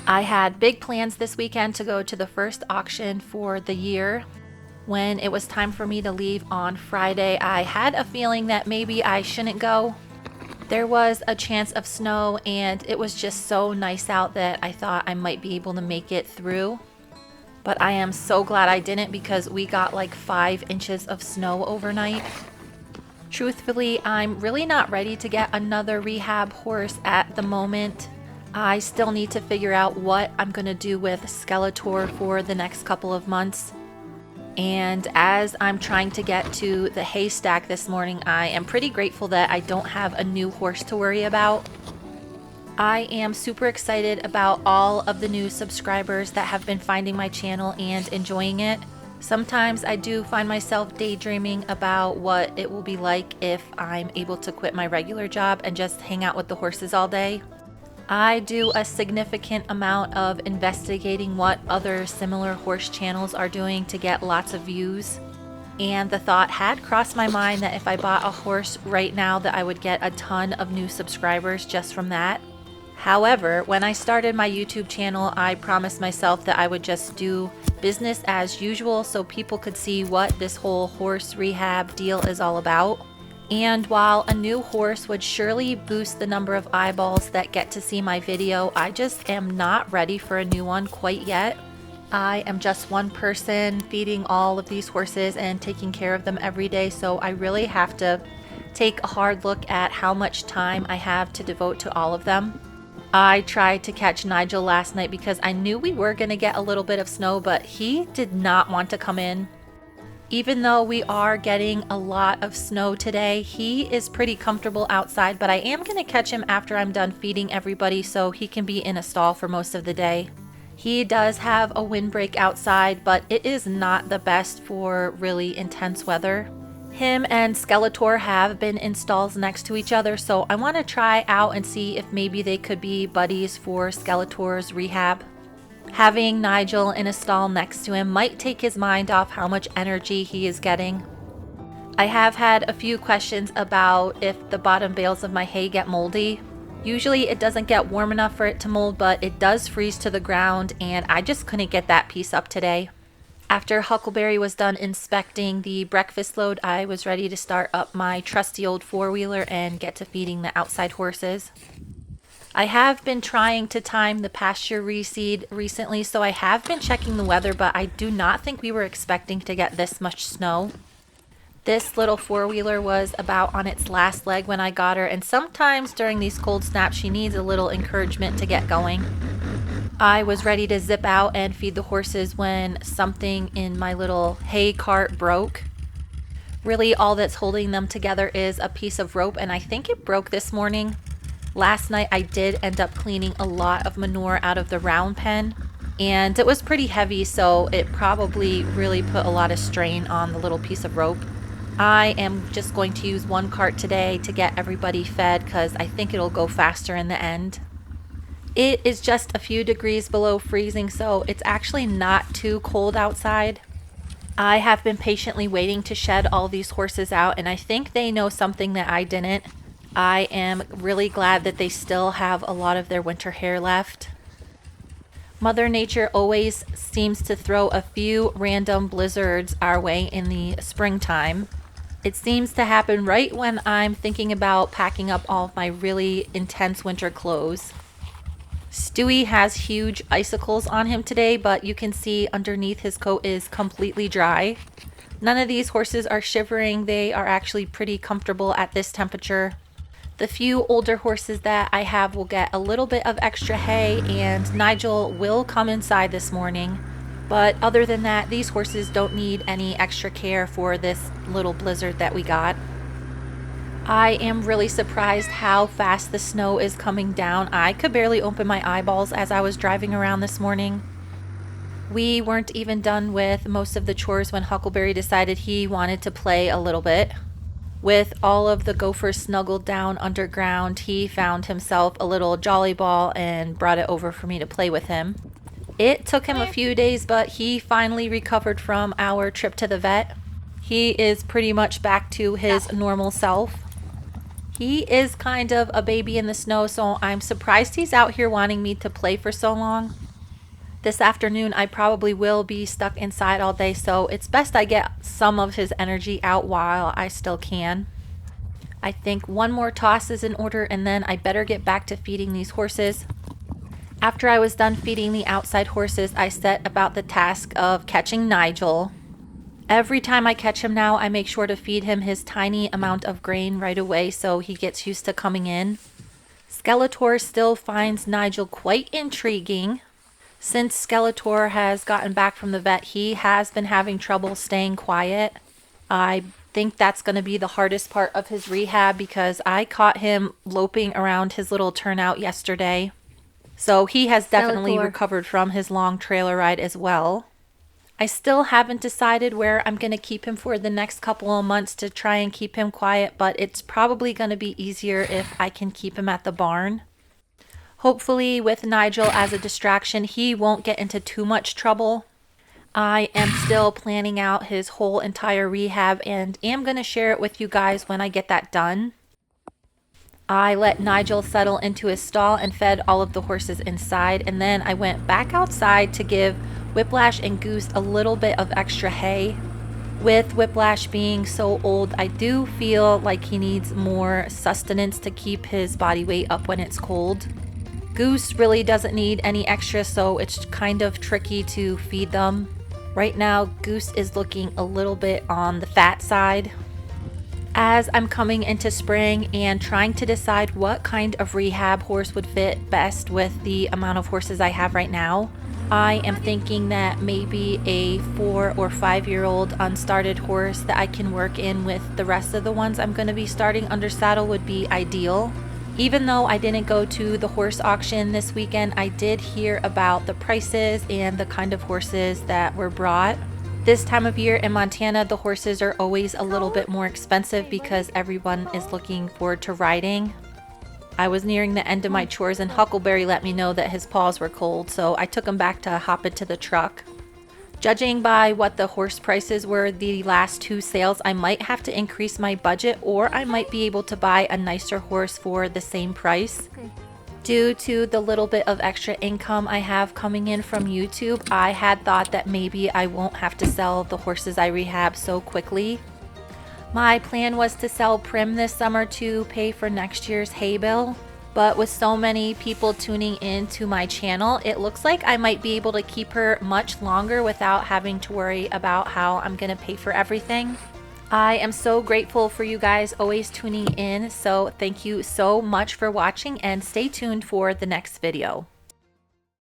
I had big plans this weekend to go to the first auction for the year. When it was time for me to leave on Friday, I had a feeling that maybe I shouldn't go. There was a chance of snow and it was just so nice out that I thought I might be able to make it through. But I am so glad I didn't because we got like 5 inches of snow overnight. Truthfully, I'm really not ready to get another rehab horse at the moment. I still need to figure out what I'm going to do with Skeletor for the next couple of months. And as I'm trying to get to the haystack this morning, I am pretty grateful that I don't have a new horse to worry about. I am super excited about all of the new subscribers that have been finding my channel and enjoying it. Sometimes I do find myself daydreaming about what it will be like if I'm able to quit my regular job and just hang out with the horses all day. I do a significant amount of investigating what other similar horse channels are doing to get lots of views. And the thought had crossed my mind that if I bought a horse right now that I would get a ton of new subscribers just from that. However, when I started my YouTube channel, I promised myself that I would just do business as usual so people could see what this whole horse rehab deal is all about. And while a new horse would surely boost the number of eyeballs that get to see my video, I just am not ready for a new one quite yet. I am just one person feeding all of these horses and taking care of them every day, so I really have to take a hard look at how much time I have to devote to all of them. I tried to catch Nigel last night because I knew we were going to get a little bit of snow, but he did not want to come in. Even though we are getting a lot of snow today, he is pretty comfortable outside, but I am going to catch him after I'm done feeding everybody so he can be in a stall for most of the day. He does have a windbreak outside, but it is not the best for really intense weather. Him and Skeletor have been in stalls next to each other, so I want to try out and see if maybe they could be buddies for Skeletor's rehab. Having Nigel in a stall next to him might take his mind off how much energy he is getting. I have had a few questions about if the bottom bales of my hay get moldy. Usually it doesn't get warm enough for it to mold, but it does freeze to the ground and I just couldn't get that piece up today. After Huckleberry was done inspecting the breakfast load, I was ready to start up my trusty old four-wheeler and get to feeding the outside horses. I have been trying to time the pasture reseed recently, so I have been checking the weather, but I do not think we were expecting to get this much snow. This little four-wheeler was about on its last leg when I got her, and sometimes during these cold snaps she needs a little encouragement to get going. I was ready to zip out and feed the horses when something in my little hay cart broke. Really, all that's holding them together is a piece of rope, and I think it broke this morning. Last night I did end up cleaning a lot of manure out of the round pen, and it was pretty heavy, so it probably really put a lot of strain on the little piece of rope. I am just going to use one cart today to get everybody fed because I think it'll go faster in the end. It is just a few degrees below freezing, so it's actually not too cold outside. I have been patiently waiting to shed all these horses out, and I think they know something that I didn't. I am really glad that they still have a lot of their winter hair left. Mother Nature always seems to throw a few random blizzards our way in the springtime. It seems to happen right when I'm thinking about packing up all of my really intense winter clothes. Stewie has huge icicles on him today, but you can see underneath his coat is completely dry. None of these horses are shivering. They are actually pretty comfortable at this temperature. The few older horses that I have will get a little bit of extra hay, and Nigel will come inside this morning. But other than that, these horses don't need any extra care for this little blizzard that we got. I am really surprised how fast the snow is coming down. I could barely open my eyeballs as I was driving around this morning. We weren't even done with most of the chores when Huckleberry decided he wanted to play a little bit. With all of the gophers snuggled down underground, he found himself a little jolly ball and brought it over for me to play with him. It took him a few days, but he finally recovered from our trip to the vet. He is pretty much back to his normal self. He is kind of a baby in the snow, so I'm surprised he's out here wanting me to play for so long. This afternoon I probably will be stuck inside all day, so it's best I get some of his energy out while I still can. I think one more toss is in order, and then I better get back to feeding these horses. After I was done feeding the outside horses, I set about the task of catching Nigel. Every time I catch him now, I make sure to feed him his tiny amount of grain right away so he gets used to coming in. Skeletor still finds Nigel quite intriguing. Since Skeletor has gotten back from the vet, he has been having trouble staying quiet. I think that's going to be the hardest part of his rehab because I caught him loping around his little turnout yesterday. So he has definitely recovered from his long trailer ride as well. I still haven't decided where I'm going to keep him for the next couple of months to try and keep him quiet, but it's probably going to be easier if I can keep him at the barn. Hopefully with Nigel as a distraction, he won't get into too much trouble. I am still planning out his whole entire rehab and am going to share it with you guys when I get that done. I let Nigel settle into his stall and fed all of the horses inside, and then I went back outside to give Whiplash and Goose a little bit of extra hay. With Whiplash being so old, I do feel like he needs more sustenance to keep his body weight up when it's cold. Goose really doesn't need any extra, so it's kind of tricky to feed them. Right now, Goose is looking a little bit on the fat side. As I'm coming into spring and trying to decide what kind of rehab horse would fit best with the amount of horses I have right now, I am thinking that maybe a 4 or 5 year old unstarted horse that I can work in with the rest of the ones I'm going to be starting under saddle would be ideal. Even though I didn't go to the horse auction this weekend, I did hear about the prices and the kind of horses that were brought. This time of year in Montana, the horses are always a little bit more expensive because everyone is looking forward to riding. I was nearing the end of my chores and Huckleberry let me know that his paws were cold, so I took him back to hop into the truck. Judging by what the horse prices were the last 2 sales, I might have to increase my budget, or I might be able to buy a nicer horse for the same price. Due to the little bit of extra income I have coming in from YouTube, I had thought that maybe I won't have to sell the horses I rehab so quickly. My plan was to sell Prim this summer to pay for next year's hay bill, but with so many people tuning in to my channel, it looks like I might be able to keep her much longer without having to worry about how I'm going to pay for everything. I am so grateful for you guys always tuning in, so thank you so much for watching and stay tuned for the next video.